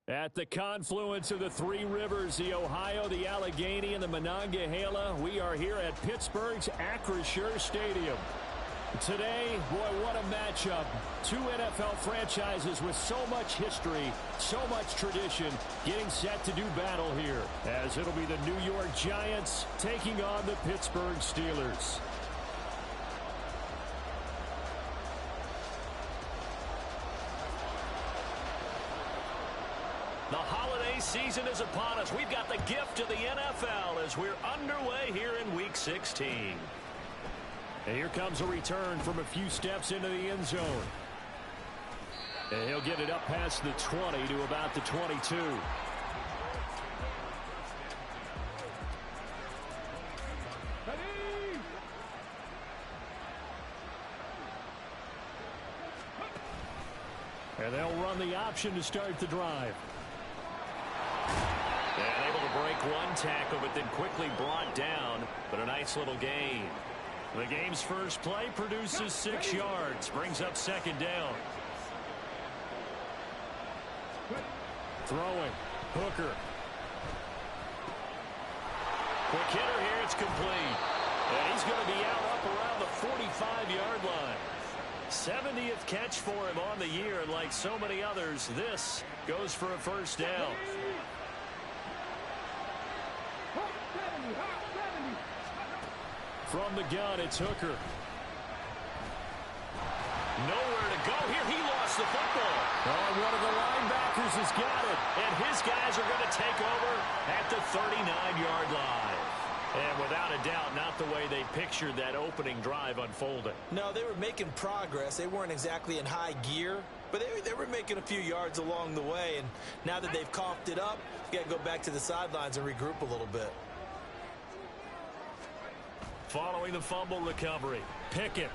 At the confluence of the three rivers, the Ohio, the Allegheny, and the Monongahela, we are here at Pittsburgh's Acrisure Stadium. Today, boy, what a matchup. Two NFL franchises with so much history, so much tradition, getting set to do battle here, as it'll be the New York Giants taking on the Pittsburgh Steelers. The holiday season is upon us. We've got the gift of the NFL as we're underway here in Week 16. And here comes a return from a few steps into the end zone. And he'll get it up past the 20 to about the 22. And they'll run the option to start the drive. And able to break one tackle, but then quickly brought down. But a nice little gain. The game's first play produces 6 yards. Brings up second down. Throwing. Hooker. Quick hitter here. It's complete. And he's going to be out up around the 45-yard line. 70th catch for him on the year. And like so many others, this goes for a first down. From the gun, it's Hooker. Nowhere to go here. He lost the football. Oh, one of the linebackers has got it. And his guys are going to take over at the 39-yard line. And without a doubt, not the way they pictured that opening drive unfolding. No, they were making progress. They weren't exactly in high gear, but they were making a few yards along the way. And now that they've coughed it up, you got to go back to the sidelines and regroup a little bit. Following the fumble recovery, Pickett.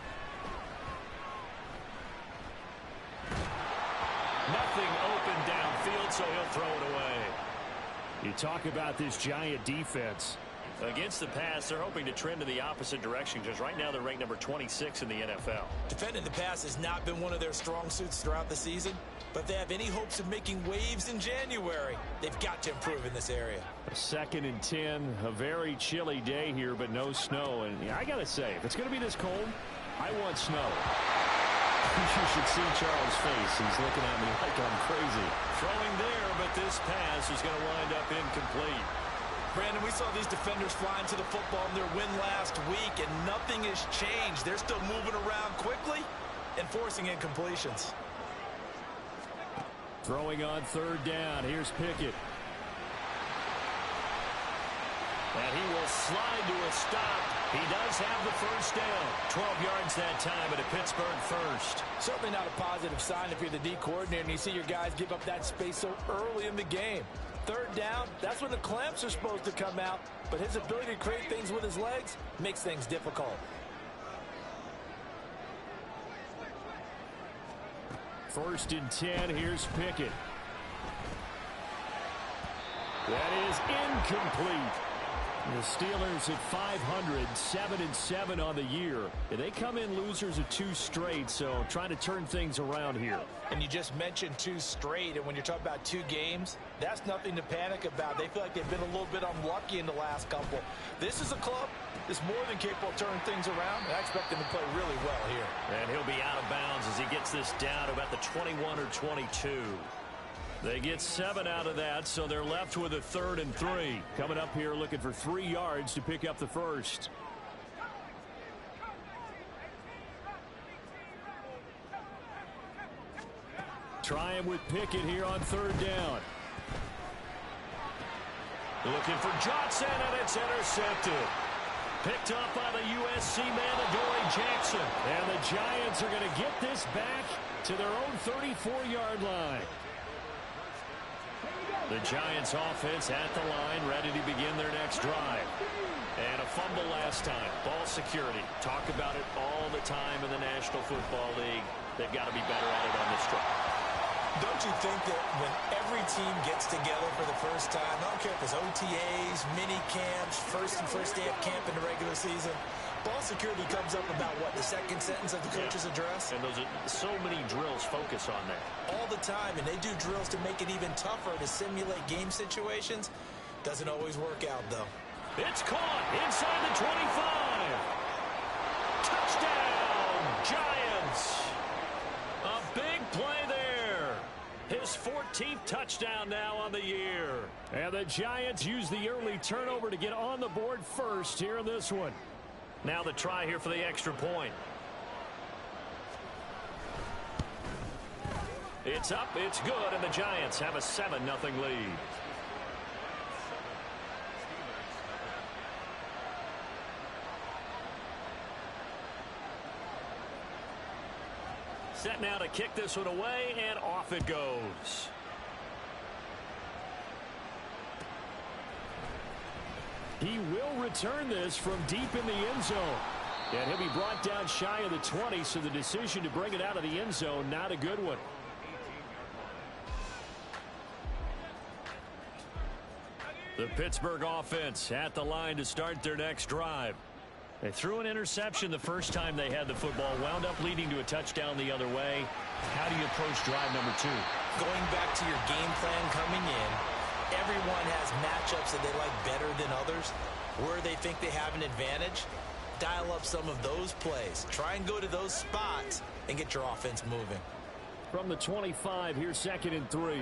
Nothing open downfield, so he'll throw it away. You talk about this Giant defense. Against the pass, they're hoping to trend in the opposite direction because right now they're ranked number 26 in the NFL. Defending the pass has not been one of their strong suits throughout the season, but they have any hopes of making waves in January. They've got to improve in this area. A 2nd and 10, a very chilly day here, but no snow. And I got to say, if it's going to be this cold, I want snow. You should see Charles' face. He's looking at me like I'm crazy. Throwing there, but this pass is going to wind up incomplete. Brandon, we saw these defenders flying to the football in their win last week, and nothing has changed. They're still moving around quickly and forcing incompletions. Throwing on 3rd down. Here's Pickett. And he will slide to a stop. He does have the first down. 12 yards that time, but a Pittsburgh first. Certainly not a positive sign if you're the D coordinator and you see your guys give up that space so early in the game. 3rd down, that's when the clamps are supposed to come out, but his ability to create things with his legs makes things difficult. 1st and 10, here's Pickett. That is incomplete. The Steelers at 500, 7-7 on the year. And they come in losers of 2 straight, so trying to turn things around here. And you just mentioned 2 straight, and when you're talking about 2 games, that's nothing to panic about. They feel like they've been a little bit unlucky in the last couple. This is a club that's more than capable of turning things around, and I expect them to play really well here. And he'll be out of bounds as he gets this down to about the 21 or 22. They get 7 out of that, so they're left with a 3rd and 3. Coming up here looking for 3 yards to pick up the first. Trying with Pickett here on 3rd down. Looking for Johnson, and it's intercepted. Picked up by the USC man, Adoree Jackson. And the Giants are going to get this back to their own 34-yard line. The Giants offense at the line, ready to begin their next drive. And a fumble last time. Ball security. Talk about it all the time in the National Football League. They've got to be better at it on this drive. Don't you think that when every team gets together for the first time, I don't care if it's OTAs, mini camps, first day of camp in the regular season, Ball security comes up about, what, the second sentence of the coach's address? And those are so many drills focus on that. All the time, and they do drills to make it even tougher to simulate game situations. Doesn't always work out, though. It's caught inside the 25. Touchdown, Giants. A big play there. His 14th touchdown now on the year. And the Giants use the early turnover to get on the board first here in this one. Now the try here for the extra point. It's up, it's good, and the Giants have a 7-0 lead. Set now to kick this one away, and off it goes. He will return this from deep in the end zone. And he'll be brought down shy of the 20, so the decision to bring it out of the end zone, not a good one. The Pittsburgh offense at the line to start their next drive. They threw an interception the first time they had the football, wound up leading to a touchdown the other way. How do you approach drive number 2? Going back to your game plan coming in, everyone has matchups that they like better than others. Where they think they have an advantage, dial up some of those plays. Try and go to those spots and get your offense moving. From the 25, here's 2nd and 3.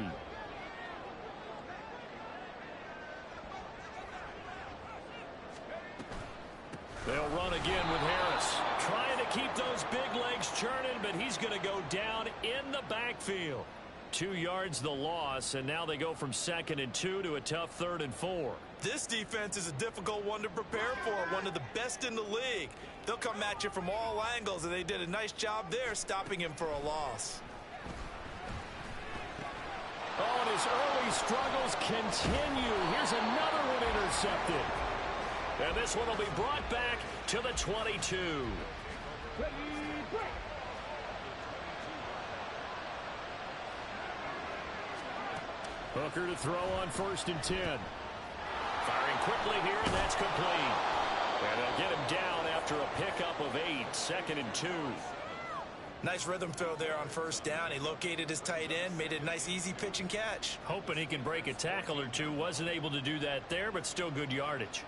They'll run again with Harris. Trying to keep those big legs churning, but he's going to go down in the backfield. 2 yards the loss, and now they go from 2nd and 2 to a tough 3rd and 4. This defense is a difficult one to prepare for, one of the best in the league. They'll come at you from all angles, and they did a nice job there stopping him for a loss. Oh, and his early struggles continue. Here's another one intercepted. And this one will be brought back to the 22. Hooker to throw on 1st and 10. Firing quickly here, and that's complete. And they'll get him down after a pickup of 8, 2nd and 2. Nice rhythm throw there on 1st down. He located his tight end, made it a nice easy pitch and catch. Hoping he can break a tackle or two. Wasn't able to do that there, but still good yardage.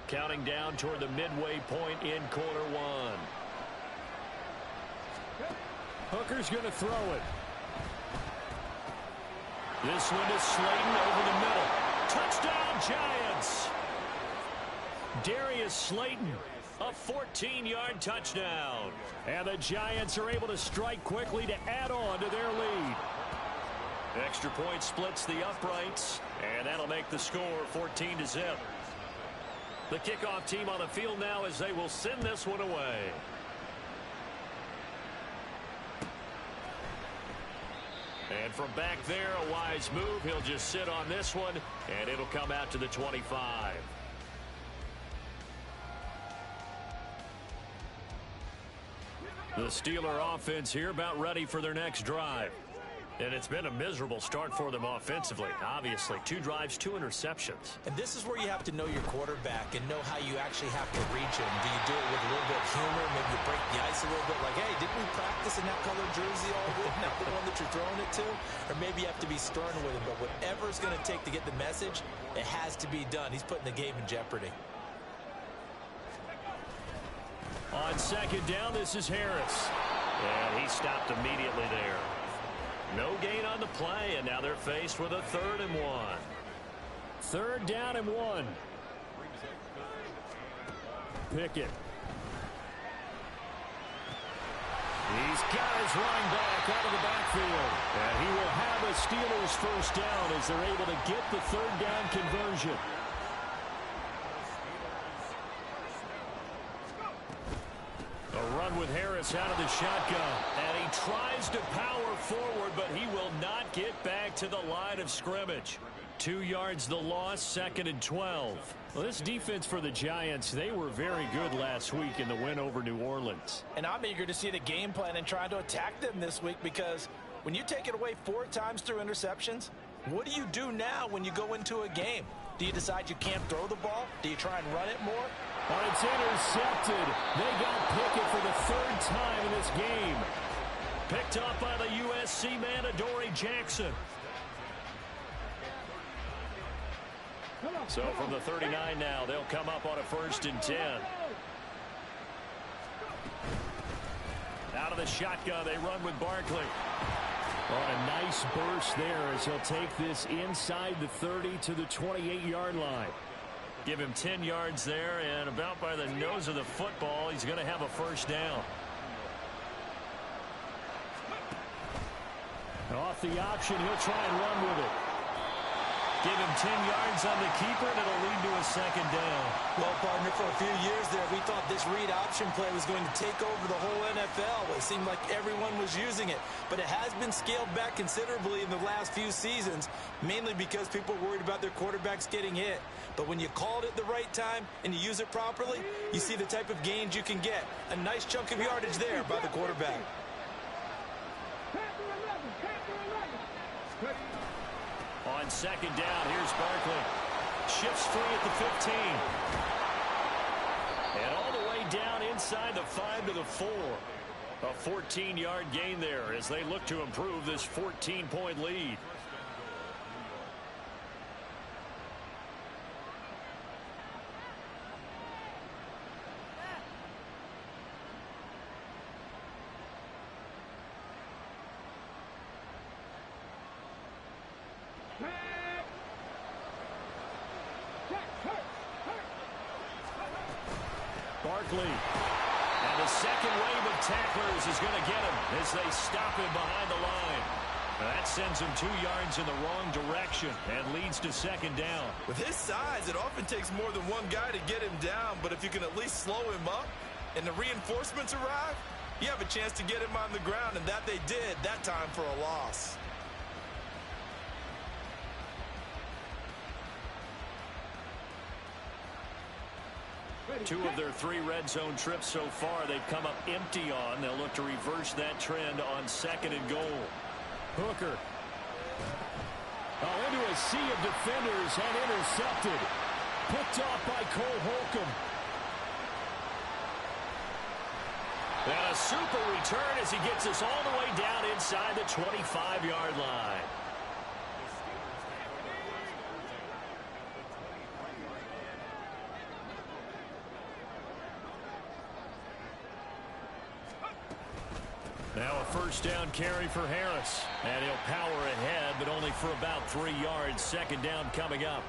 Counting down toward the midway point in quarter 1. Hooker's going to throw it. This one is Slayton over the middle. Touchdown, Giants! Darius Slayton, a 14-yard touchdown. And the Giants are able to strike quickly to add on to their lead. Extra point splits the uprights, and that'll make the score 14-0. The kickoff team on the field now as they will send this one away. And from back there, a wise move. He'll just sit on this one, and it'll come out to the 25. The Steeler offense here about ready for their next drive. And it's been a miserable start for them offensively. Obviously, 2 drives, 2 interceptions. And this is where you have to know your quarterback and know how you actually have to reach him. Do you do it with a little bit of humor? Maybe you break the ice a little bit like, hey, didn't we practice in that colored jersey all week? Not the one that you're throwing it to? Or maybe you have to be stern with him. But whatever it's going to take to get the message, it has to be done. He's putting the game in jeopardy. On 2nd down, this is Harris. And he stopped immediately there. No gain on the play, and now they're faced with a 3rd and 1. 3rd down and 1. Pickett. He's got his running back out of the backfield. And he will have a Steelers 1st down as they're able to get the 3rd down conversion. A run with Harris out of the shotgun. And he tries to power forward, but he will not get back to the line of scrimmage. 2 yards the loss, 2nd and 12. Well, this defense for the Giants, they were very good last week in the win over New Orleans. And I'm eager to see the game plan and try to attack them this week, because when you take it away 4 times through interceptions, What do you do now when you go into a game? Do you decide you can't throw the ball? Do you try and run it more? But it's intercepted. They got Pickett for the third time in this game. Picked up by the USC man, Adoree Jackson. So from the 39 now, they'll come up on a 1st and 10. Out of the shotgun, they run with Barkley. On a nice burst there as he'll take this inside the 30 to the 28-yard line. Give him 10 yards there, and about by the nose of the football, he's going to have a 1st down. Off the option, he'll try and run with it. Give him 10 yards on the keeper, and it'll lead to a 2nd down. Well, partner, for a few years there, we thought this read option play was going to take over the whole NFL. It seemed like everyone was using it. But it has been scaled back considerably in the last few seasons, mainly because people are worried about their quarterbacks getting hit. But when you call it at the right time and you use it properly, you see the type of gains you can get. A nice chunk of yardage there by the quarterback. On 2nd down, here's Barkley. Shifts free at the 15. And all the way down inside the 5 to the 4. A 14-yard gain there as they look to improve this 14-point lead. Barkley. And the second wave of tacklers is going to get him as they stop him behind the line. That sends him 2 yards in the wrong direction and leads to 2nd down. With his size, it often takes more than one guy to get him down, but if you can at least slow him up and the reinforcements arrive, you have a chance to get him on the ground, and that they did that time for a loss. Two of their 3 red zone trips so far they've come up empty on. They'll look to reverse that trend on 2nd and goal. Hooker. Into a sea of defenders and intercepted. Picked off by Cole Holcomb. And a super return as he gets us all the way down inside the 25-yard line. Now a 1st down carry for Harris. And he'll power ahead, but only for about 3 yards. 2nd down coming up.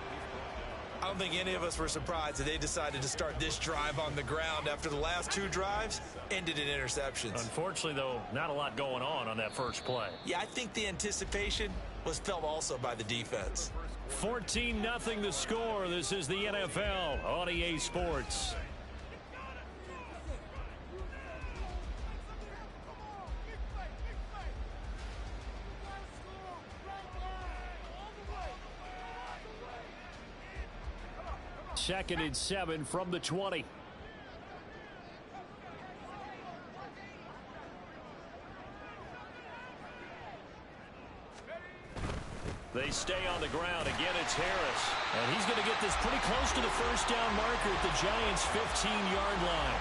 I don't think any of us were surprised that they decided to start this drive on the ground after the last 2 drives ended in interceptions. Unfortunately, though, not a lot going on that first play. Yeah, I think the anticipation was felt also by the defense. 14-0 the score. This is the NFL on EA Sports. Second and 7 from the 20. They stay on the ground. Again, it's Harris. And he's going to get this pretty close to the 1st down marker at the Giants' 15-yard line.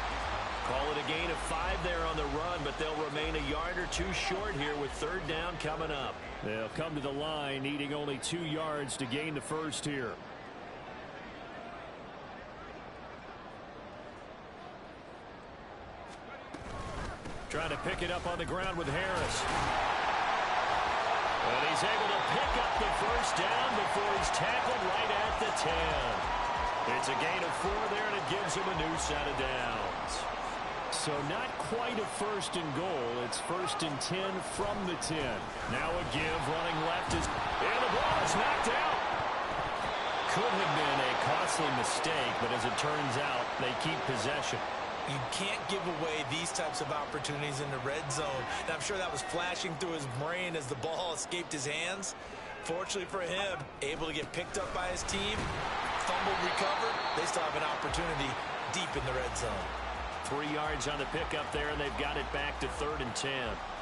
Call it a gain of 5 there on the run, but they'll remain a yard or 2 short here with 3rd down coming up. They'll come to the line needing only 2 yards to gain the 1st here. Trying to pick it up on the ground with Harris. And he's able to pick up the 1st down before he's tackled right at the 10. It's a gain of 4 there, and it gives him a new set of downs. So not quite a 1st and goal. It's 1st and 10 from the 10. Now a give. Running left is... And the ball is knocked out. Could have been a costly mistake, but as it turns out, they keep possession. You can't give away these types of opportunities in the red zone. And I'm sure that was flashing through his brain as the ball escaped his hands. Fortunately for him, able to get picked up by his team, fumbled, recovered. They still have an opportunity deep in the red zone. 3 yards on the pickup there, and they've got it back to 3rd and 10.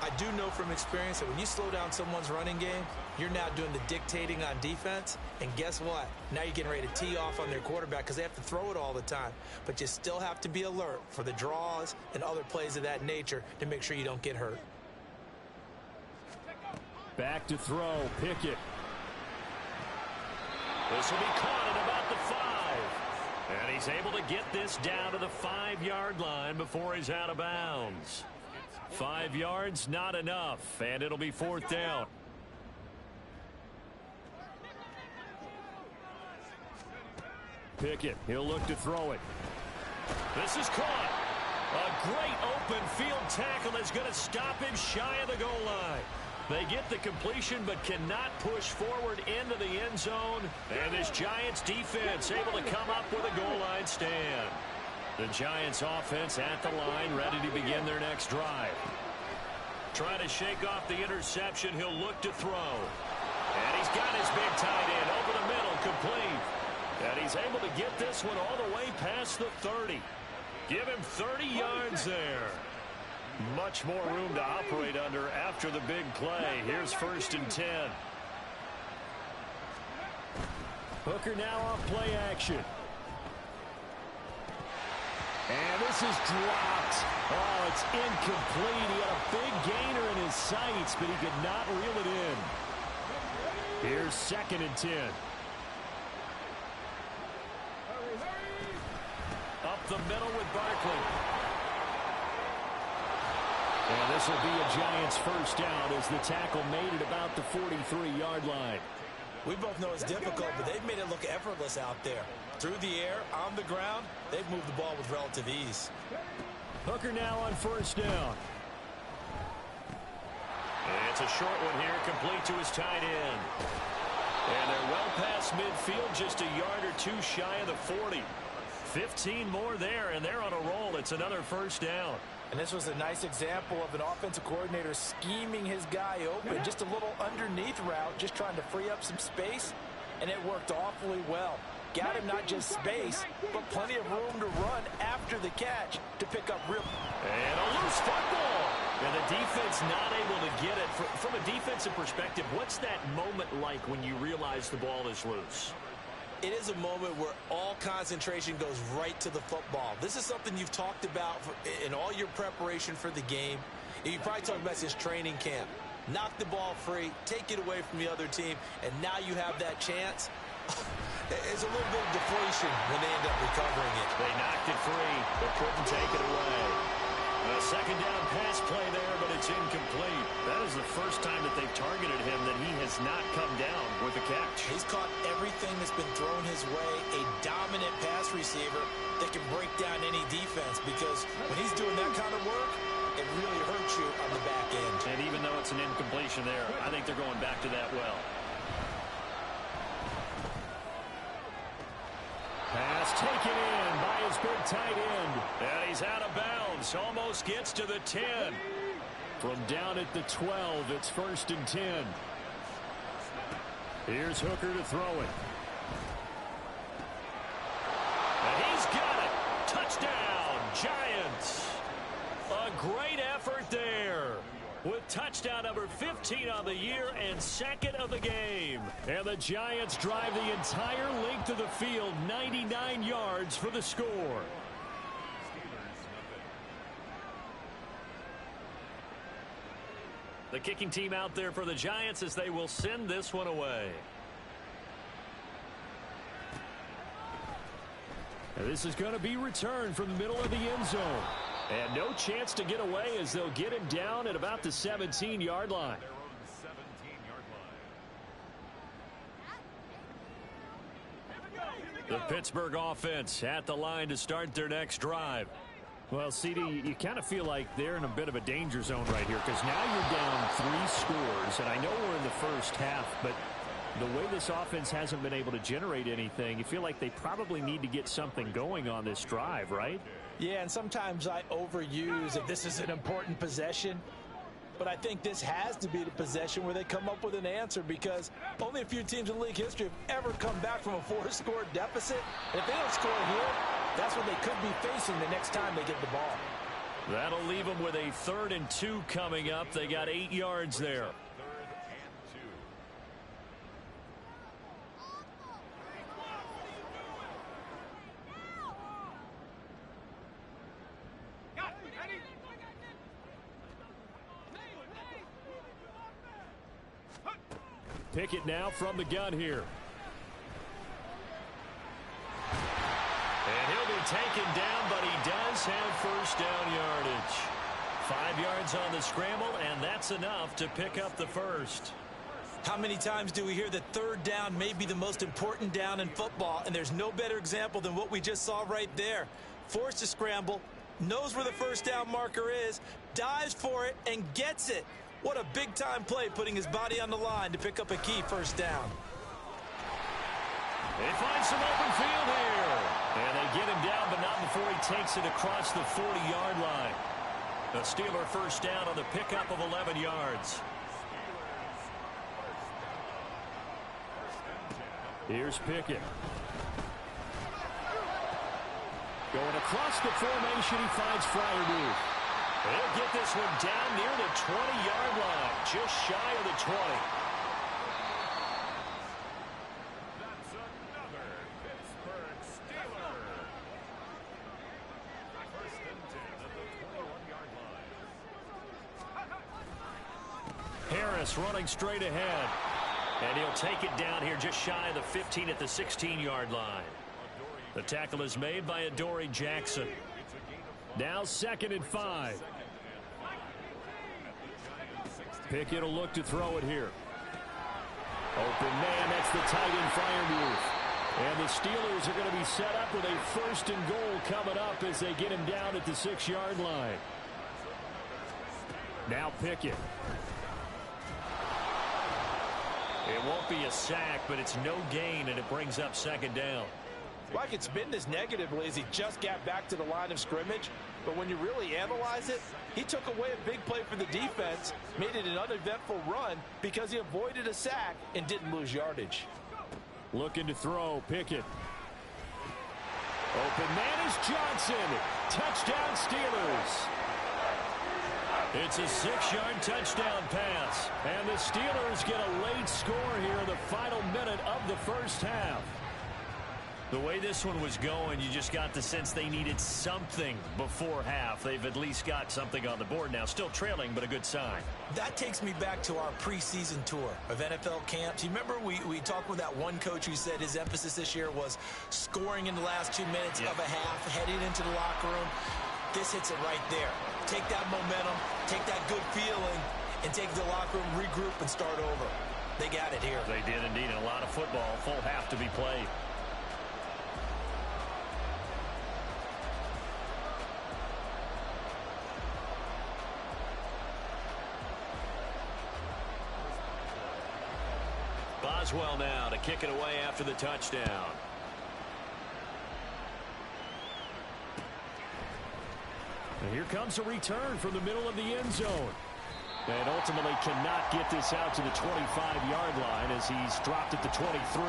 I do know from experience that when you slow down someone's running game, you're now doing the dictating on defense. And guess what? Now you're getting ready to tee off on their quarterback because they have to throw it all the time. But you still have to be alert for the draws and other plays of that nature to make sure you don't get hurt. Back to throw. Pickett. This will be caught at about the 5. And he's able to get this down to the 5-yard line before he's out of bounds. 5 yards, not enough, and it'll be 4th down. Pickett, he'll look to throw it. This is caught. A great open field tackle that's going to stop him shy of the goal line. They get the completion but cannot push forward into the end zone. And this Giants defense able to come up with a goal line stand. The Giants offense at the line, ready to begin their next drive. Trying to shake off the interception, he'll look to throw. And he's got his big tight end over the middle, complete. And he's able to get this one all the way past the 30. Give him 30 yards there. Much more room to operate under after the big play. Here's 1st and 10. Hooker now off play action. And this is dropped. Oh, it's incomplete. He had a big gainer in his sights, but he could not reel it in. Here's 2nd and 10. Up the middle with Barkley. And this will be a Giants first down as the tackle made it about the 43-yard line. We both know it's difficult, but they've made it look effortless out there. Through the air, on the ground, they've moved the ball with relative ease. Hooker now on 1st down. And it's a short one here, complete to his tight end. And they're well past midfield, just a yard or 2 shy of the 40. 15 more there, and they're on a roll. It's another first down. And this was a nice example of an offensive coordinator scheming his guy open. Just a little underneath route, just trying to free up some space, and it worked awfully well. Got him not just space, but plenty of room to run after the catch to pick up real. And a loose football. And the defense not able to get it. From a defensive perspective, what's that moment like when you realize the ball is loose? It is a moment where all concentration goes right to the football. This is something you've talked about in all your preparation for the game. You probably talked about this training camp. Knock the ball free, take it away from the other team, and now you have that chance. It's a little bit of deflation when they end up recovering it. They knocked it free, but couldn't take it away. A 2nd down pass play there, but it's incomplete. That is the first time that they've targeted him that he has not come down with a catch. He's caught everything that's been thrown his way. A dominant pass receiver that can break down any defense, because when he's doing that kind of work, it really hurts you on the back end. And even though it's an incompletion there, I think they're going back to that well. Pass taken in by his big tight end. And he's out of bounds. Almost gets to the 10. From down at the 12, it's 1st and 10. Here's Hooker to throw it. And he's got it. Touchdown, Giants. A great effort there, with touchdown number 15 on the year and 2nd of the game. And the Giants drive the entire length of the field, 99 yards for the score. The kicking team out there for the Giants as they will send this one away. And this is going to be returned from the middle of the end zone. And no chance to get away as they'll get him down at about the 17-yard line. The Pittsburgh offense at the line to start their next drive. Well, CD, you kind of feel like they're in a bit of a danger zone right here, because now you're down 3 scores, and I know we're in the first half, but the way this offense hasn't been able to generate anything, you feel like they probably need to get something going on this drive, right? Yeah, and sometimes I overuse if this is an important possession. But I think this has to be the possession where they come up with an answer, because only a few teams in league history have ever come back from a 4-score deficit. And if they don't score here, That's what they could be facing the next time they get the ball. That'll leave them with a 3rd and 2 coming up. They got 8 yards there. Pickett now from the gun here. And he'll be taken down, but he does have first down yardage. 5 yards on the scramble, and that's enough to pick up the first. How many times do we hear that 3rd down may be the most important down in football, and there's no better example than what we just saw right there. Forced to scramble, knows where the first down marker is, dives for it, and gets it. What a big-time play, putting his body on the line to pick up a key first down. They find some open field here. And they get him down, but not before he takes it across the 40-yard line. The Steeler first down on the pickup of 11 yards. Here's Pickett. Going across the formation, he finds Freiermuth. He'll get this one down near the 20-yard line, just shy of the 20. That's another Pittsburgh Steeler. First and 10 at the 21-yard line. Harris running straight ahead. And he'll take it down here just shy of the 15 at the 16-yard line. The tackle is made by Adoree Jackson. Now 2nd and 5. Pickett will look to throw it here. Open man, that's the tight end Freiermuth. And the Steelers are going to be set up with a 1st and goal coming up as they get him down at the 6-yard line. Now Pickett. It won't be a sack, but it's no gain, and it brings up 2nd down. Well, I could spin this negatively as he just got back to the line of scrimmage. But when you really analyze it, he took away a big play for the defense, made it an uneventful run because he avoided a sack and didn't lose yardage. Looking to throw, Pickett. Open man is Johnson. Touchdown Steelers. It's a 6-yard touchdown pass. And the Steelers get a late score here in the final minute of the first half. The way this one was going, you just got the sense they needed something before half. They've at least got something on the board now. Still trailing, but a good sign. That takes me back to our preseason tour of NFL camps. You remember we talked with that one coach who said his emphasis this year was scoring in the last 2 minutes of a half, heading into the locker room. This hits it right there. Take that momentum, take that good feeling, and take the locker room, regroup, and start over. They got it here. They did indeed. A lot of football, full half to be played. Boswell now to kick it away after the touchdown. And here comes a return from the middle of the end zone. And ultimately cannot get this out to the 25-yard line as he's dropped at the 23.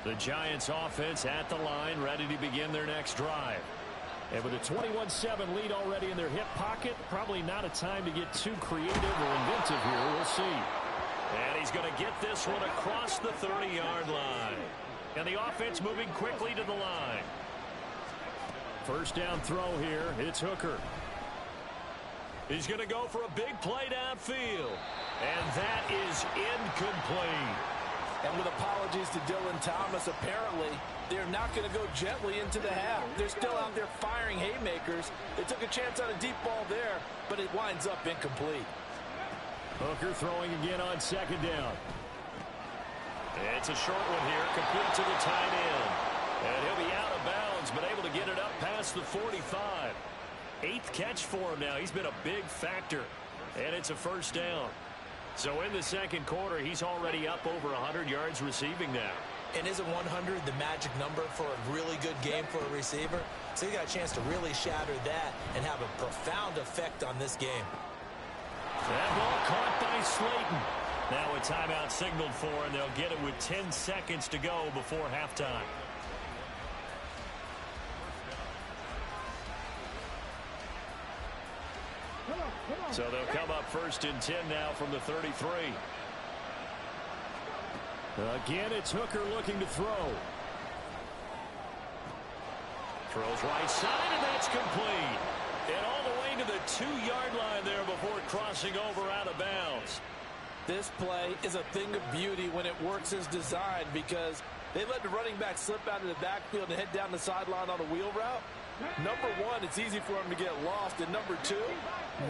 The Giants offense at the line, ready to begin their next drive. And with a 21-7 lead already in their hip pocket, probably not a time to get too creative or inventive here. We'll see. And he's going to get this one across the 30-yard line. And the offense moving quickly to the line. First down throw here. It's Hooker. He's going to go for a big play downfield. And that is incomplete. And with apologies to Dylan Thomas, apparently they're not going to go gently into the half. They're still out there firing haymakers. They took a chance on a deep ball there, but it winds up incomplete. Hooker throwing again on 2nd down. It's a short one here, complete to the tight end. And he'll be out of bounds, but able to get it up past the 45. 8th catch for him now. He's been a big factor. And it's a first down. So in the second quarter, he's already up over 100 yards receiving now. And isn't 100 the magic number for a really good game for a receiver? So you got a chance to really shatter that and have a profound effect on this game. That ball caught by Slayton. Now a timeout signaled for, and they'll get it with 10 seconds to go before halftime. So they'll come up 1st and 10 now from the 33. Again, it's Hooker looking to throw. Throws right side, and that's complete. And all the way to the 2-yard line there before crossing over out of bounds. This play is a thing of beauty when it works as designed, because they let the running back slip out of the backfield and head down the sideline on a wheel route. Number one, it's easy for him to get lost. And number two,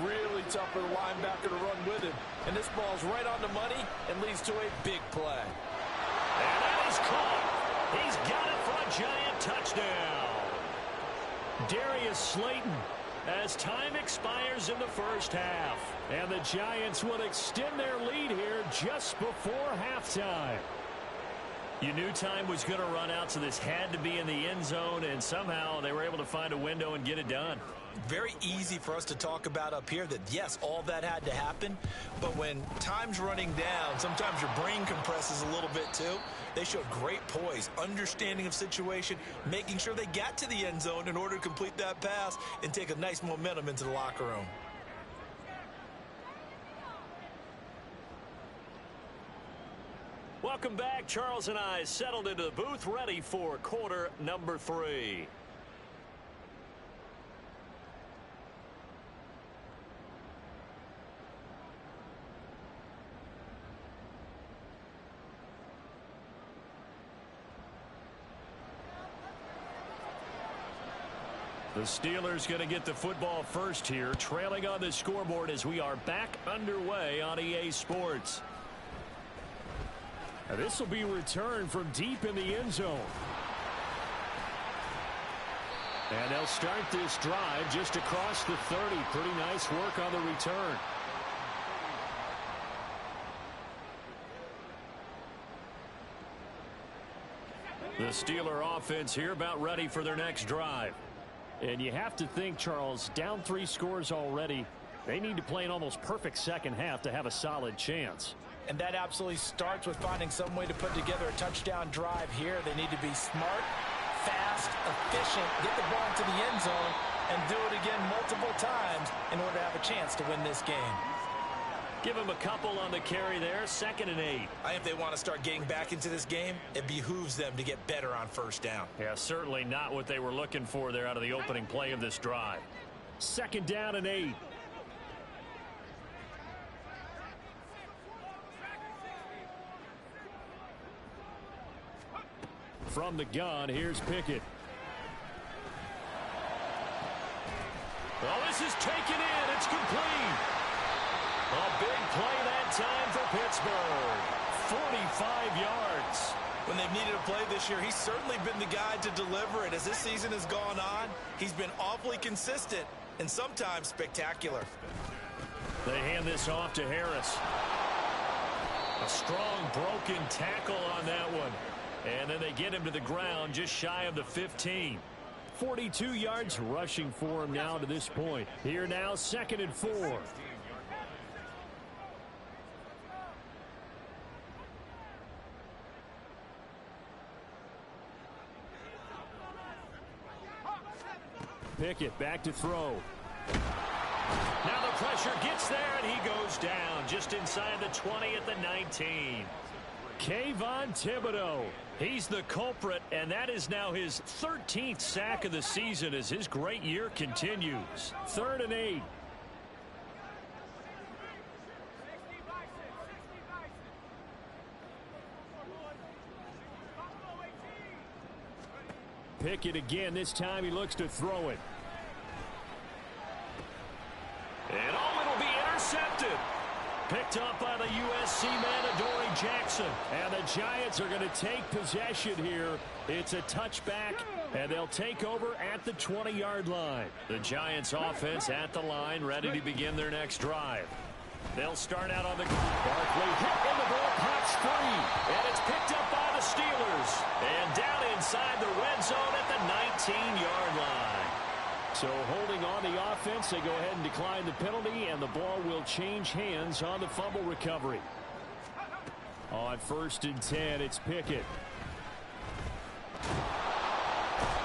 really tough for the linebacker to run with him. And this ball's right on the money and leads to a big play. And that is caught. He's got it for a giant touchdown. Darius Slayton, as time expires in the first half. And the Giants will extend their lead here just before halftime. You knew time was going to run out, so this had to be in the end zone, and somehow they were able to find a window and get it done. Very easy for us to talk about up here that, yes, all that had to happen, but when time's running down, sometimes your brain compresses a little bit too. They showed great poise, understanding of situation, making sure they got to the end zone in order to complete that pass and take a nice momentum into the locker room. Welcome back. Charles and I settled into the booth, ready for quarter number 3. The Steelers going to get the football first here, trailing on the scoreboard as we are back underway on EA Sports. This will be returned from deep in the end zone. And they'll start this drive just across the 30. Pretty nice work on the return. The Steeler offense here about ready for their next drive. And you have to think, Charles, down 3 scores already. They need to play an almost perfect second half to have a solid chance. And that absolutely starts with finding some way to put together a touchdown drive here. They need to be smart, fast, efficient, get the ball into the end zone, and do it again multiple times in order to have a chance to win this game. Give them a couple on the carry there, 2nd and 8. I think if they want to start getting back into this game, it behooves them to get better on first down. Yeah, certainly not what they were looking for there out of the opening play of this drive. 2nd down and 8. From the gun, here's Pickett. Well, this is taken in. It's complete. A big play that time for Pittsburgh. 45 yards. When they've needed a play this year, he's certainly been the guy to deliver it. As this season has gone on, he's been awfully consistent and sometimes spectacular. They hand this off to Harris. A strong broken tackle on that one. And then they get him to the ground just shy of the 15. 42 yards rushing for him now to this point. Here now, 2nd and 4. Pickett back to throw. Now the pressure gets there, and he goes down just inside the 20 at the 19. Kayvon Thibodeau. He's the culprit, and that is now his 13th sack of the season as his great year continues. 3rd and 8. Pickett again. This time he looks to throw it. And it'll be intercepted. Picked up by the USC man, Adoree Jackson. And the Giants are going to take possession here. It's a touchback, and they'll take over at the 20-yard line. The Giants offense at the line, ready to begin their next drive. They'll start out on the... Barkley hit in the ball, pops free. And it's picked up by the the Steelers. And down inside the red zone at the 19-yard line. So holding on the offense, they go ahead and decline the penalty, and the ball will change hands on the fumble recovery. On 1st and 10, it's Pickett.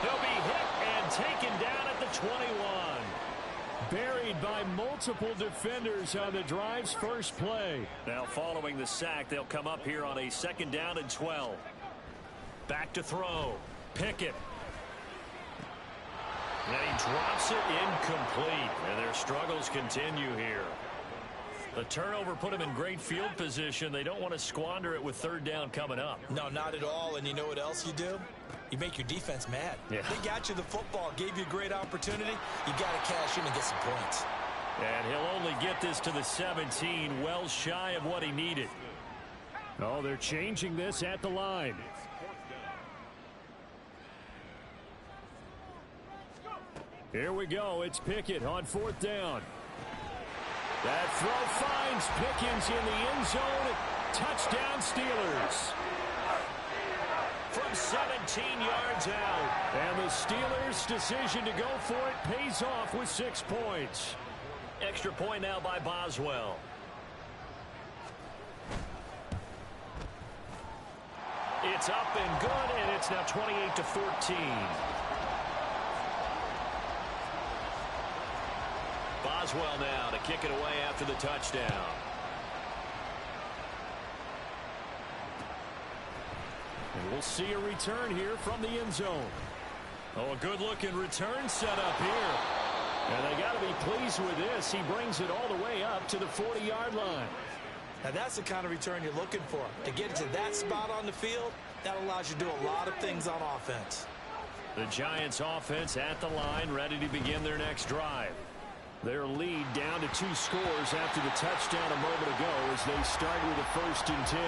He'll be hit and taken down at the 21. Buried by multiple defenders on the drive's first play. Now following the sack, they'll come up here on a 2nd down and 12. Back to throw. Pickett. And he drops it incomplete. And their struggles continue here. The turnover put them in great field position. They don't want to squander it with 3rd down coming up. No, not at all. And you know what else you do? You make your defense mad. Yeah. They got you the football, gave you a great opportunity. You got to cash in and get some points. And he'll only get this to the 17, well shy of what he needed. Oh, they're changing this at the line. Here we go. It's Pickett on 4th down. That throw finds Pickens in the end zone. Touchdown, Steelers. From 17 yards out. And the Steelers' decision to go for it pays off with 6 points. Extra point now by Boswell. It's up and good, and it's now 28-14. Boswell now to kick it away after the touchdown. And we'll see a return here from the end zone. Oh, a good-looking return set up here. And they got to be pleased with this. He brings it all the way up to the 40-yard line. Now, that's the kind of return you're looking for. To get it to that spot on the field, that allows you to do a lot of things on offense. The Giants offense at the line, ready to begin their next drive. Their lead down to 2 scores after the touchdown a moment ago as they start with a 1st and 10.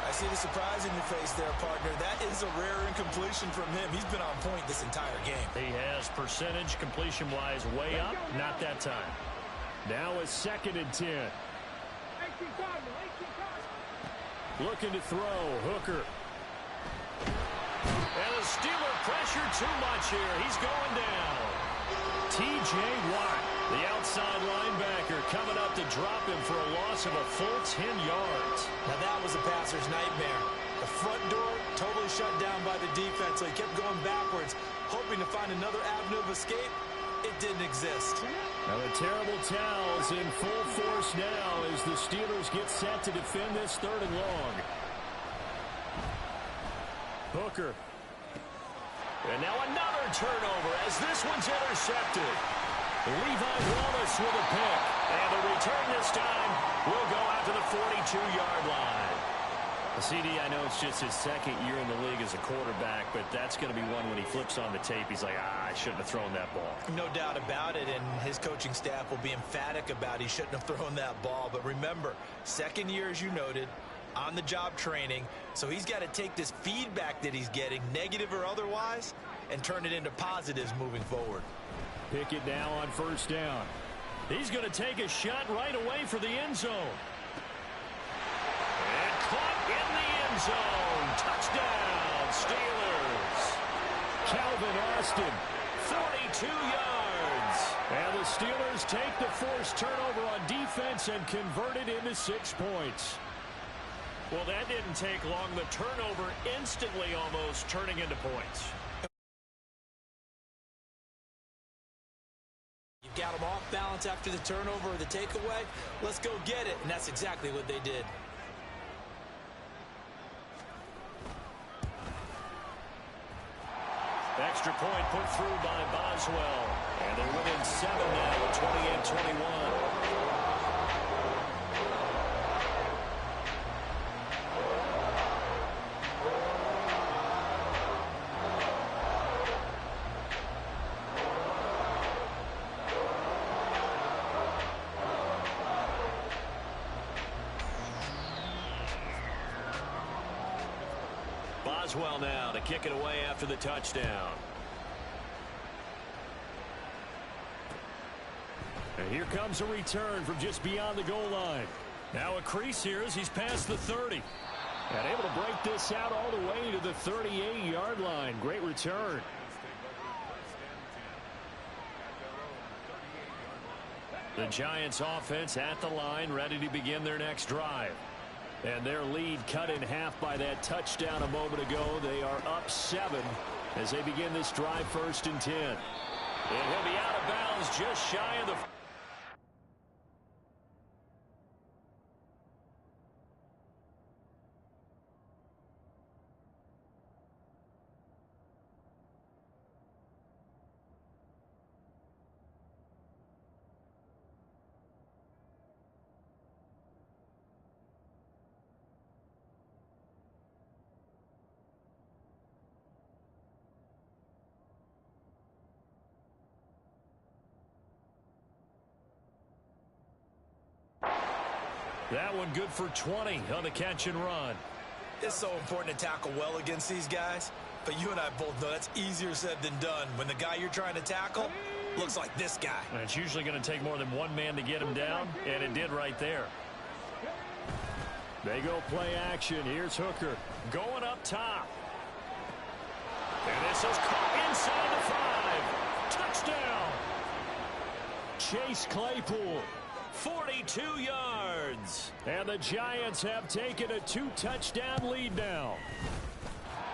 I see the surprise in your face there, partner. That is a rare incompletion from him. He's been on point this entire game. He has percentage completion-wise way up. Not that time. Now a 2nd and 10. Looking to throw. Hooker. And the Steeler pressure too much here. He's going down. T.J. Watt, the outside linebacker, coming up to drop him for a loss of a full 10 yards. Now that was a passer's nightmare. The front door totally shut down by the defense, so he kept going backwards, hoping to find another avenue of escape. It didn't exist. Now the terrible towels in full force now as the Steelers get set to defend this 3rd and long. Hooker. And now another turnover as this one's intercepted. Levi Wallace with a pick. And the return this time will go out to the 42-yard line. CD, I know it's just his 2nd year in the league as a quarterback, but that's going to be one when he flips on the tape. He's like, I shouldn't have thrown that ball. No doubt about it, and his coaching staff will be emphatic about he shouldn't have thrown that ball. But remember, 2nd year, as you noted, on-the-job training, so he's got to take this feedback that he's getting, negative or otherwise, and turn it into positives moving forward. Pickett now on 1st down. He's going to take a shot right away for the end zone. And caught in the end zone. Touchdown, Steelers. Calvin Austin. 42 yards. And the Steelers take the forced turnover on defense and convert it into 6 points. Well, that didn't take long. The turnover instantly almost turning into points. You got them off balance after the turnover or the takeaway. Let's go get it, and that's exactly what they did. Extra point put through by Boswell. And they're within 7 now at 28-21. Boswell now to kick it away after the touchdown. And here comes a return from just beyond the goal line. Now a crease here as he's past the 30. And able to break this out all the way to the 38-yard line. Great return. The Giants offense at the line, ready to begin their next drive. And their lead cut in half by that touchdown a moment ago. They are up 7 as they begin this drive, 1st and 10. And he'll be out of bounds just shy of the... That one good for 20 on the catch and run. It's so important to tackle well against these guys, but you and I both know that's easier said than done when the guy you're trying to tackle looks like this guy. And it's usually going to take more than one man to get him down, and it did right there. They go play action. Here's Hooker going up top. And this is caught inside the 5. Touchdown. Chase Claypool. 42 yards. And the Giants have taken a 2-touchdown lead now.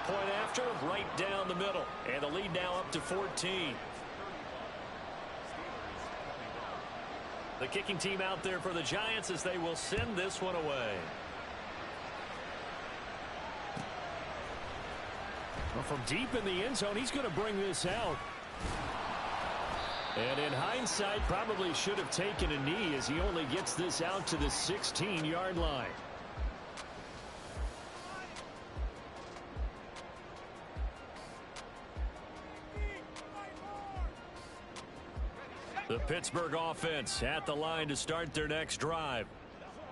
Point after, right down the middle. And the lead now up to 14. The kicking team out there for the Giants as they will send this one away. Well, from deep in the end zone, he's going to bring this out. And in hindsight, probably should have taken a knee as he only gets this out to the 16-yard line. The Pittsburgh offense at the line to start their next drive.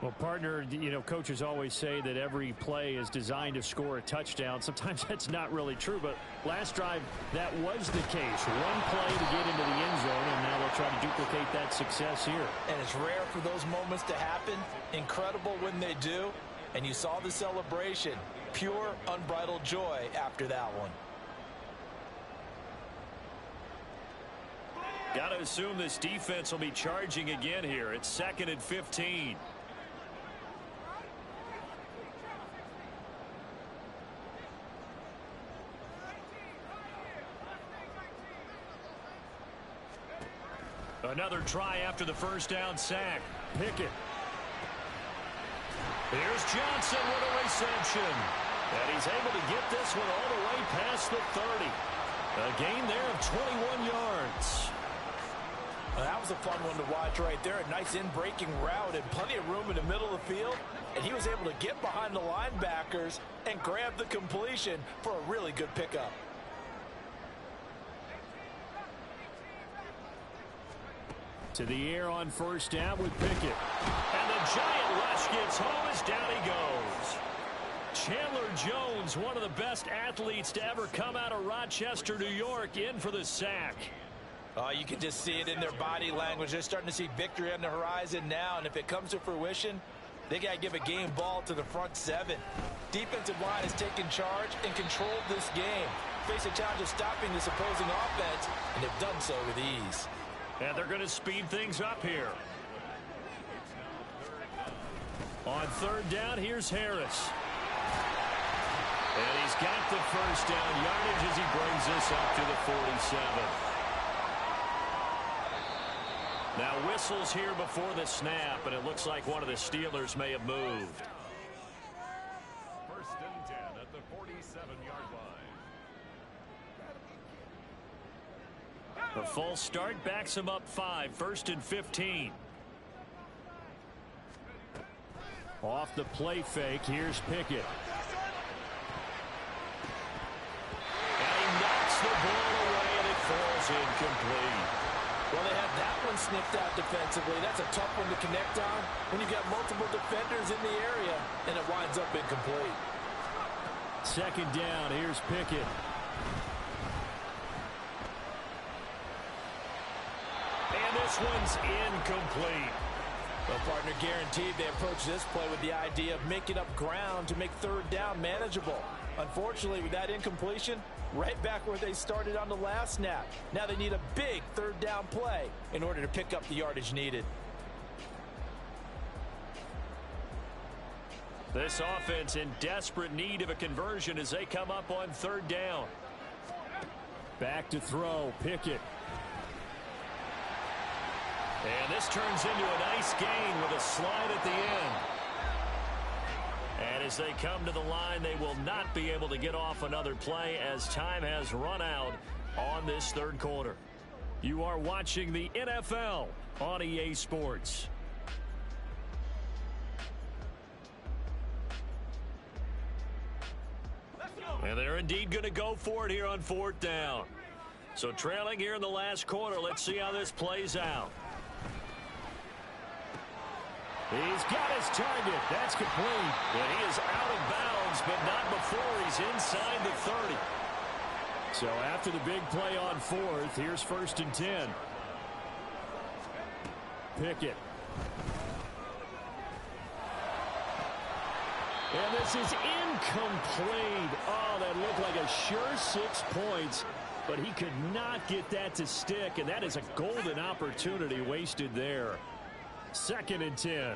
Well, partner, you know, coaches always say that every play is designed to score a touchdown. Sometimes that's not really true, but last drive, that was the case. One play to get into the end zone, and now they'll try to duplicate that success here. And it's rare for those moments to happen. Incredible when they do. And you saw the celebration. Pure, unbridled joy after that one. Got to assume this defense will be charging again here. It's 2nd and 15. Another try after the first down sack. Pickett. Here's Johnson with a reception. And he's able to get this one all the way past the 30. A gain there of 21 yards. Well, that was a fun one to watch right there. A nice in-breaking route and plenty of room in the middle of the field. And he was able to get behind the linebackers and grab the completion for a really good pickup. To the air on first down with Pickett. And the giant rush gets home as down he goes. Chandler Jones, one of the best athletes to ever come out of Rochester, New York, in for the sack. You can just see it in their body language. They're starting to see victory on the horizon now, and if it comes to fruition, they got to give a game ball to the front 7. Defensive line has taken charge and controlled this game. Face a challenge of stopping this opposing offense, and they've done so with ease. And they're going to speed things up here. On third down, here's Harris. And he's got the first down yardage as he brings this up to the 47. Now whistles here before the snap, and it looks like one of the Steelers may have moved. 1st and 10 at the 47-yard line. The false start backs him up 5, 1st and 15. Off the play fake, here's Pickett. And he knocks the ball away, and it falls incomplete. Well, they had that one sniffed out defensively. That's a tough one to connect on when you've got multiple defenders in the area, and it winds up incomplete. 2nd down, here's Pickett. And this one's incomplete. Well, partner, guaranteed they approach this play with the idea of making up ground to make third down manageable. Unfortunately, with that incompletion, right back where they started on the last snap. Now they need a big third down play in order to pick up the yardage needed. This offense in desperate need of a conversion as they come up on third down. Back to throw, Pickett. And this turns into a nice gain with a slide at the end. And as they come to the line, they will not be able to get off another play as time has run out on this third quarter. You are watching the NFL on EA Sports. And they're indeed going to go for it here on fourth down. So trailing here in the last quarter, let's see how this plays out. He's got his target. That's complete. And he is out of bounds, but not before he's inside the 30. So after the big play on fourth, here's 1st and 10. Pickett. And this is incomplete. Oh, that looked like a sure 6 points, but he could not get that to stick, and that is a golden opportunity wasted there. 2nd and 10.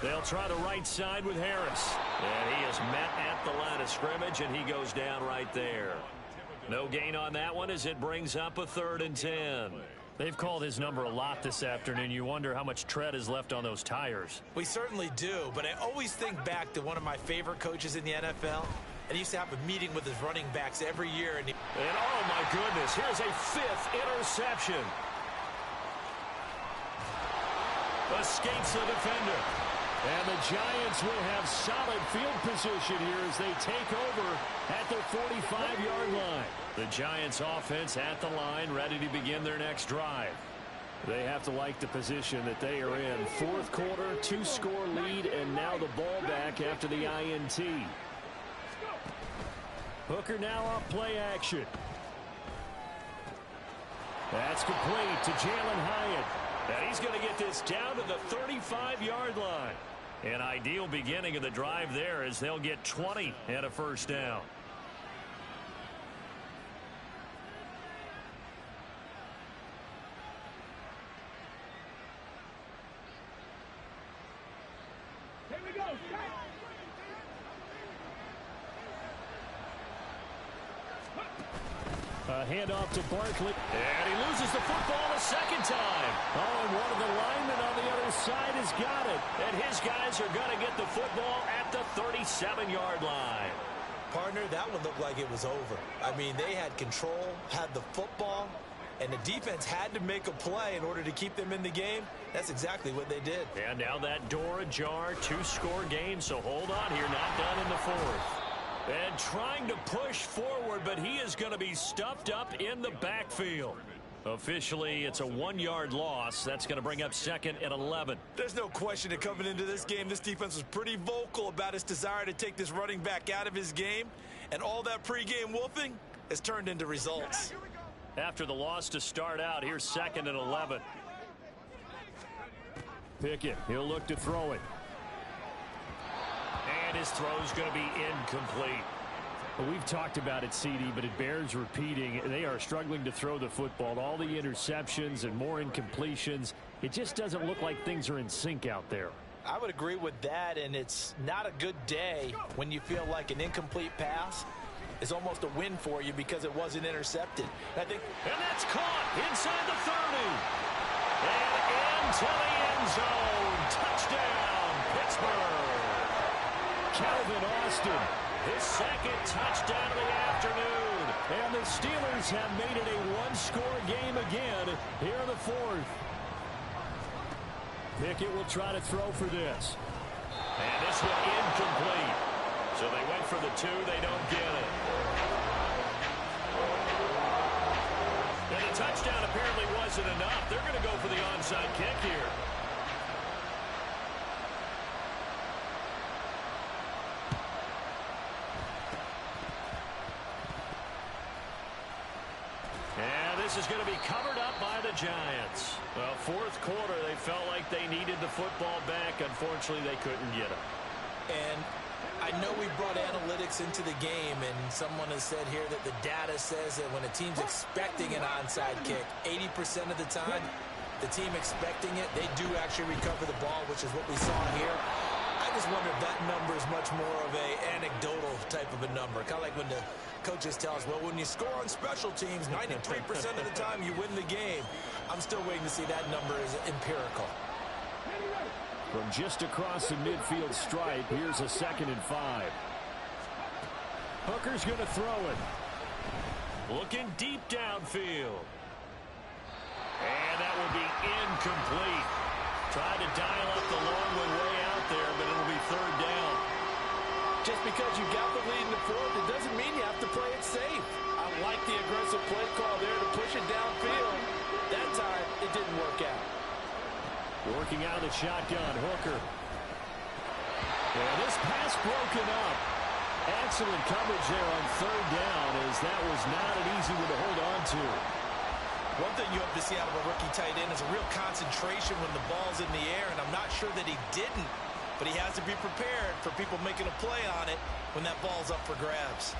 They'll try the right side with Harris. And he is met at the line of scrimmage, and he goes down right there. No gain on that one as it brings up a 3rd and 10. They've called his number a lot this afternoon. You wonder how much tread is left on those tires. We certainly do, but I always think back to one of my favorite coaches in the NFL. And he used to have a meeting with his running backs every year. And oh, my goodness, here's a 5th interception. Escapes the defender. And the Giants will have solid field position here as they take over at their 45-yard line. The Giants offense at the line, ready to begin their next drive. They have to like the position that they are in. 4th quarter, 2-score lead, and now the ball back after the INT. Hooker now off play action. That's complete to Jalen Hyatt. And he's going to get this down to the 35-yard line. An ideal beginning of the drive there as they'll get 20 and a 1st down. Here we go. Handoff to Barkley. And he loses the football a 2nd time. Oh, and one of the linemen on the other side has got it. And his guys are going to get the football at the 37-yard line. partner, that one looked like it was over. I mean, they had control, had the football, and the defense had to make a play in order to keep them in the game. That's exactly what they did. And now that door ajar, 2-score game, so hold on here, not done in the 4th. And trying to push forward, but he is going to be stuffed up in the backfield. Officially, it's a 1-yard loss. That's going to bring up 2nd and 11. There's no question that coming into this game, this defense was pretty vocal about its desire to take this running back out of his game. And all that pregame wolfing has turned into results. After the loss to start out, here's 2nd and 11. Pickett, he'll look to throw it. And his throw's going to be incomplete. Well, we've talked about it, CD, but it bears repeating. They are struggling to throw the football. All the interceptions and more incompletions. It just doesn't look like things are in sync out there. I would agree with that, and it's not a good day when you feel like an incomplete pass is almost a win for you because it wasn't intercepted. And that's caught inside the 30. And into the end zone. Touchdown, Pittsburgh. Calvin Austin. His 2nd touchdown of the afternoon. And the Steelers have made it a 1-score game again here in the 4th. Pickett will try to throw for this. And this one incomplete. So they went for the 2. They don't get it. And the touchdown apparently wasn't enough. They're going to go for the onside kick here. this is going to be covered up by the Giants. Well, fourth quarter, they felt like they needed the football back. Unfortunately, they couldn't get it. And I know we brought analytics into the game, and someone has said here that the data says that when a team's expecting an onside kick, 80% of the time, the team expecting it, they do actually recover the ball, which is what we saw here. I just wonder if that number is much more of a anecdotal type of a number. Kind of like when the coaches tell us, well, when you score on special teams, 93% of the time you win the game. I'm still waiting to see that number is empirical. From just across the midfield stripe, here's a 2nd and 5. Hooker's going to throw it. Looking deep downfield. And that will be incomplete. Tried to dial up the long one way out there, but it'll be 3rd down. Just because you got the lead in the 4th, it doesn't mean you have to play it safe. I like the aggressive play call there to push it downfield. That time, it didn't work out. Working out of the shotgun, Hooker. And this pass broken up. Excellent coverage there on 3rd down, as that was not an easy one to hold on to. One thing you hope to see out of a rookie tight end is a real concentration when the ball's in the air, and I'm not sure that he didn't, but he has to be prepared for people making a play on it when that ball's up for grabs.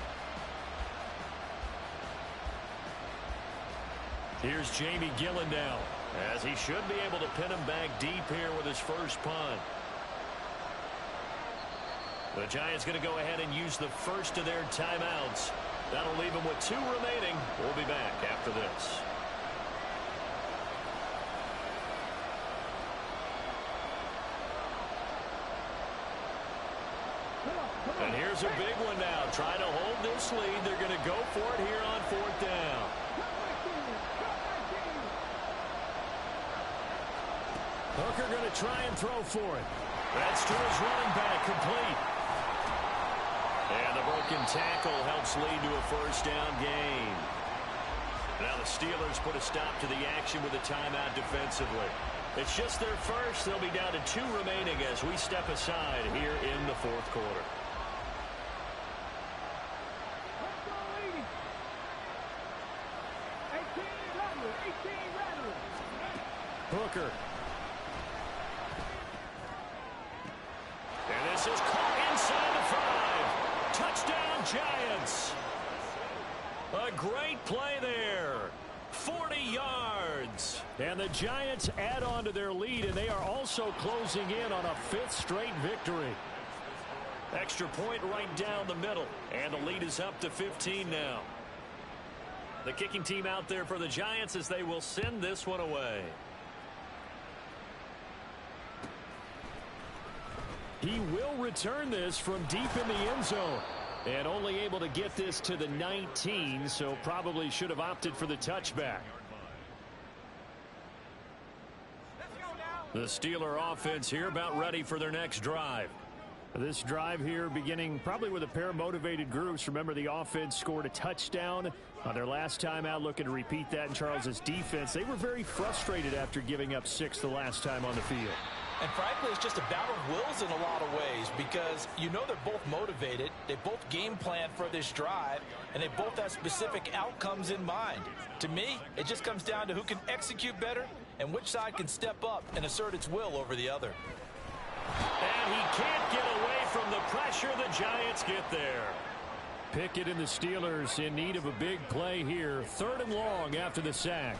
Here's Jamie Gillen now, as he should be able to pin him back deep here with his first punt. The Giants going to go ahead and use the first of their timeouts. That'll leave them with 2 remaining. We'll be back after this. And here's a big one now. Trying to hold this lead. They're going to go for it here on 4th down. Hooker going to try and throw for it. That's to his running back, complete. And the broken tackle helps lead to a 1st down gain. Now the Steelers put a stop to the action with a timeout defensively. It's just their first. They'll be down to 2 remaining as we step aside here in the 4th quarter. Hooker. And this is caught inside the 5. Touchdown, Giants. A great play there. 40 yards. And the Giants add on to their lead, and they are also closing in on a 5th straight victory. Extra point right down the middle. And the lead is up to 15 now. The kicking team out there for the Giants as they will send this one away. He will return this from deep in the end zone. And only able to get this to the 19, so probably should have opted for the touchback. The Steeler offense here about ready for their next drive. This drive here beginning probably with a pair of motivated groups. Remember, the offense scored a touchdown on their last time out, looking to repeat that in Charles's defense. They were very frustrated after giving up 6 the last time on the field. And frankly, it's just a battle of wills in a lot of ways because you know they're both motivated. They both game plan for this drive, and they both have specific outcomes in mind. To me, it just comes down to who can execute better and which side can step up and assert its will over the other. And he can't get away from the pressure. The Giants get there. Pickett and the Steelers in need of a big play here. 3rd and long after the sack.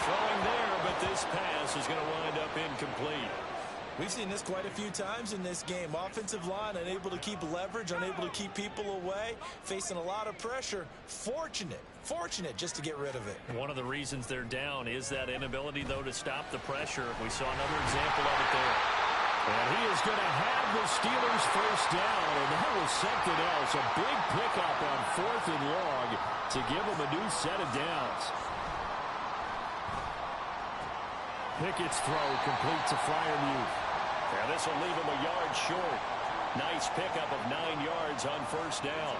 Throwing there, but this pass is going to wind up incomplete. We've seen this quite a few times in this game. Offensive line unable to keep leverage, unable to keep people away, facing a lot of pressure. Fortunate just to get rid of it. One of the reasons they're down is that inability, though, to stop the pressure. We saw another example of it there. And he is going to have the Steelers 1st down, and that was something else. A big pickup on 4th and long to give them a new set of downs. Pickett's throw complete to Freiermuth. And this will leave him a yard short. Nice pickup of 9 yards on 1st down.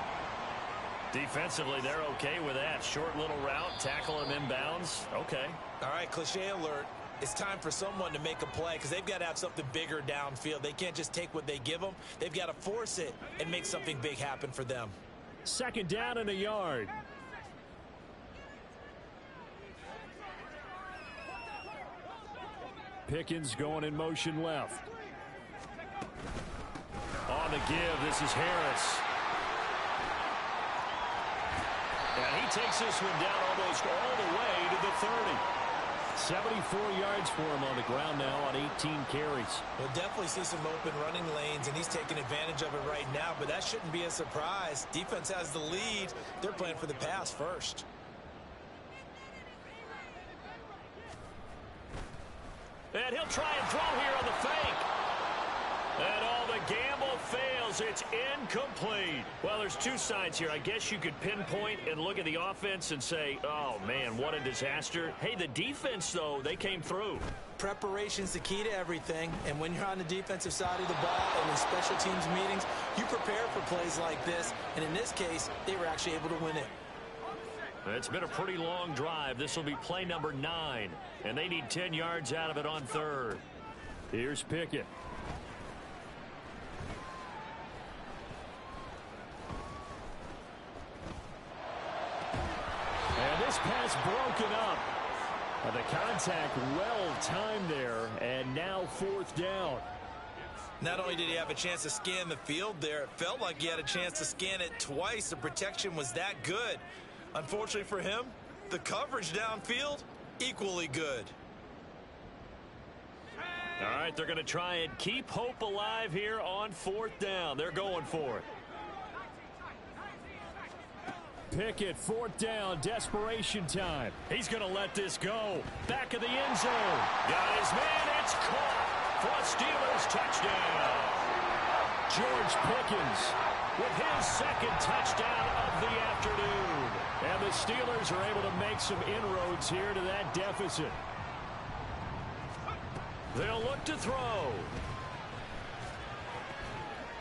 Defensively, they're okay with that. Short little route, tackle him inbounds. Okay. All right, cliche alert. It's time for someone to make a play because they've got to have something bigger downfield. They can't just take what they give them. They've got to force it and make something big happen for them. Second down and a yard. Pickens going in motion left. On the give, this is Harris. And he takes this one down almost all the way to the 30. 74 yards for him on the ground now on 18 carries. We'll definitely see some open running lanes, and he's taking advantage of it right now, but that shouldn't be a surprise. Defense has the lead. They're playing for the pass first. And he'll try and throw here on the fake. And all the gamble fails. It's incomplete. Well, there's two sides here. I guess you could pinpoint and look at the offense and say, oh, man, what a disaster. Hey, the defense, though, they came through. Preparation's the key to everything, and when you're on the defensive side of the ball and in special teams meetings, you prepare for plays like this, and in this case, they were actually able to win it. It's been a pretty long drive. This will be play number 9, and they need 10 yards out of it on third. Here's Pickett. And this pass broken up. The contact well timed there, and now fourth down. Not only did he have a chance to scan the field there, it felt like he had a chance to scan it twice. The protection was that good. Unfortunately for him, the coverage downfield, equally good. All right, they're going to try and keep hope alive here on fourth down. They're going for it. Pickett, fourth down, desperation time. He's going to let this go. Back of the end zone. Got his man, it's caught for a Steelers touchdown. George Pickens with his second touchdown of the afternoon. And the Steelers are able to make some inroads here to that deficit. They'll look to throw.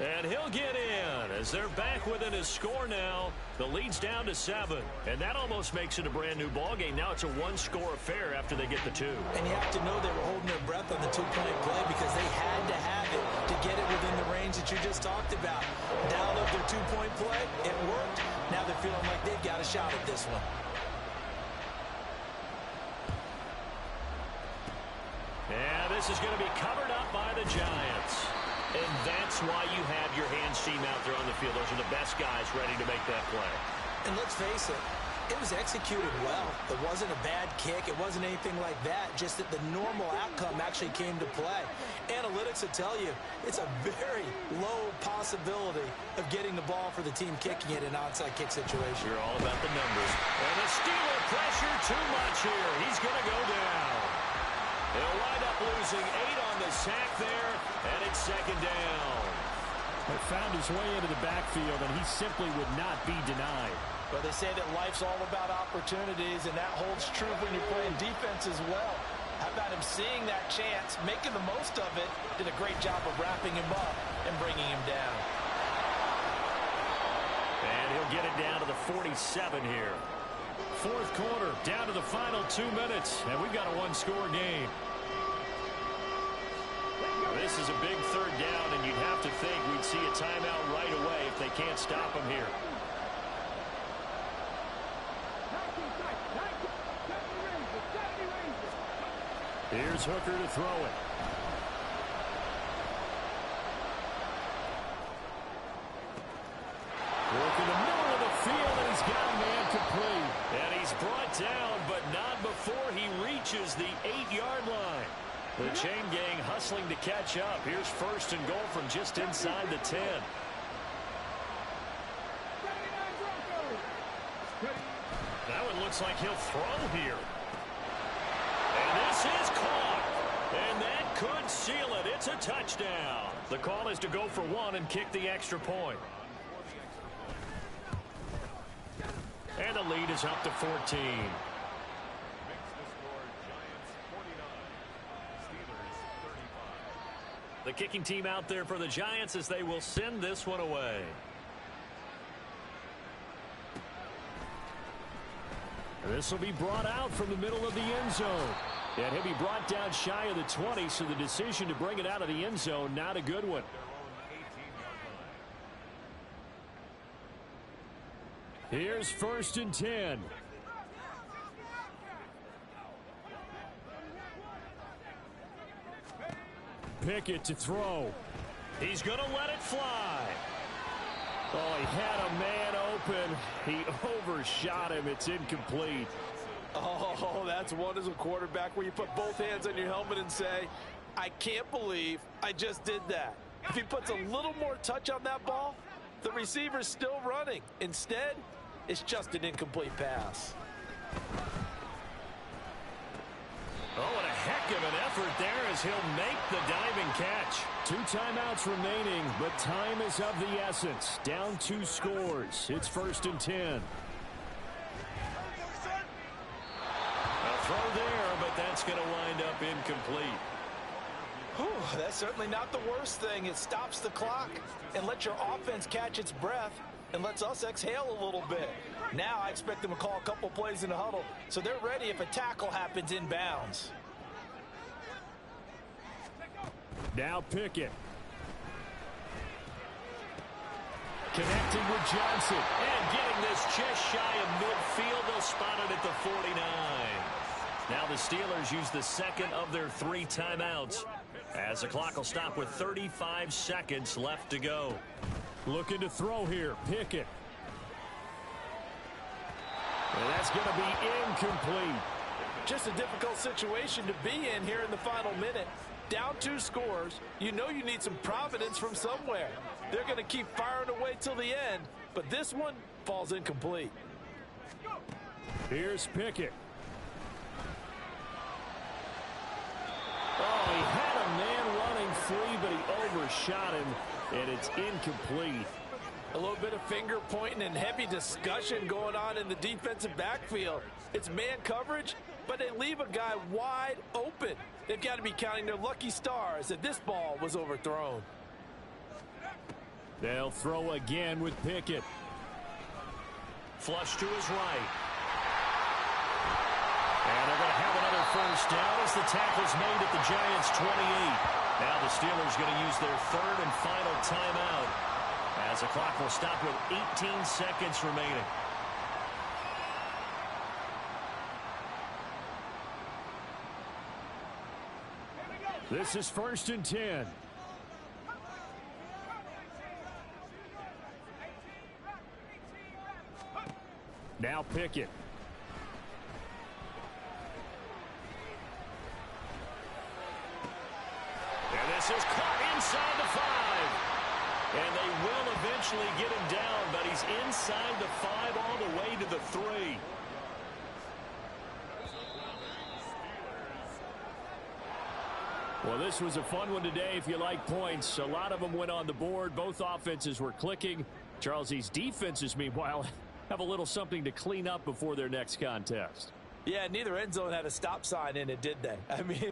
And he'll get in as they're back within his score now. The lead's down to 7. And that almost makes it a brand new ball game. Now it's a one-score affair after they get the 2. And you have to know they were holding their breath on the two-point play because they had to have it to get it within the range that you just talked about. Dialed up their two-point play. It worked. Now they're feeling like they've got a shot at this one. And this is going to be covered up by the Giants. And that's why you have your hands team out there on the field. Those are the best guys ready to make that play. And let's face it, it was executed well. It wasn't a bad kick. It wasn't anything like that. Just that the normal outcome actually came to play. Analytics will tell you it's a very low possibility of getting the ball for the team kicking it in an onside kick situation. You're all about the numbers. And the Steeler pressure too much here. He's going to go down. He'll wind up losing 8 on the sack there, and it's second down. He found his way into the backfield, and he simply would not be denied. But they say that life's all about opportunities, and that holds true when you're playing defense as well. How about him seeing that chance, making the most of it, did a great job of wrapping him up and bringing him down. And he'll get it down to the 47 here. Fourth quarter, down to the final 2 minutes, and we've got a one-score game. This is a big third down, and you'd have to think we'd see a timeout right away if they can't stop him here. Here's Hooker to throw it. Work in the middle of the field, and he's got a man complete. And he's brought down, but not before he reaches the 8-yard line. The chain gang hustling to catch up. Here's first and goal from just inside the 10. That one looks like he'll throw here. And this is caught. And that could seal it. It's a touchdown. The call is to go for 1 and kick the extra point. And the lead is up to 14. The kicking team out there for the Giants as they will send this one away. This will be brought out from the middle of the end zone. And he'll be brought down shy of the 20, so the decision to bring it out of the end zone, not a good one. Here's 1st and 10. Pickett to throw. He's going to let it fly. Oh, he had a man open. He overshot him. It's incomplete. Oh, that's one as a quarterback where you put both hands on your helmet and say, I can't believe I just did that. If he puts a little more touch on that ball, the receiver's still running. Instead, it's just an incomplete pass. Oh, and a heck of an effort there as he'll make the diving catch. 2 timeouts remaining, but time is of the essence. Down 2 scores. It's 1st and 10. A throw there, but that's going to wind up incomplete. Whew, that's certainly not the worst thing. It stops the clock and lets your offense catch its breath and lets us exhale a little bit. Now I expect them to call a couple plays in the huddle so they're ready if a tackle happens inbounds. Now Pickett. Connecting with Johnson. And getting this just shy of midfield. They'll spot it at the 49. Now the Steelers use the second of their 3 timeouts, as the clock will stop with 35 seconds left to go. Looking to throw here. Pickett. And that's going to be incomplete. Just a difficult situation to be in here in the final minute. Down 2 scores. You know you need some providence from somewhere. They're going to keep firing away till the end, but this one falls incomplete. Here's Pickett. Oh, he had a man running free, but he overshot him, and it's incomplete. A little bit of finger pointing and heavy discussion going on in the defensive backfield. It's man coverage, but they leave a guy wide open. They've got to be counting their lucky stars that this ball was overthrown. They'll throw again with Pickett. Flush to his right. And they're going to have another first down as the tackle's made at the Giants' 28. Now the Steelers going to use their 3rd and final timeout, as the clock will stop with 18 seconds remaining. This is 1st and 10. Now Pickett. And this is caught inside the 5. And they will eventually get him down, but he's inside the 5 all the way to the 3. Well, this was a fun one today if you like points. A lot of them went on the board. Both offenses were clicking. Charles, these defenses, meanwhile, have a little something to clean up before their next contest. Yeah, neither end zone had a stop sign in it, did they? I mean...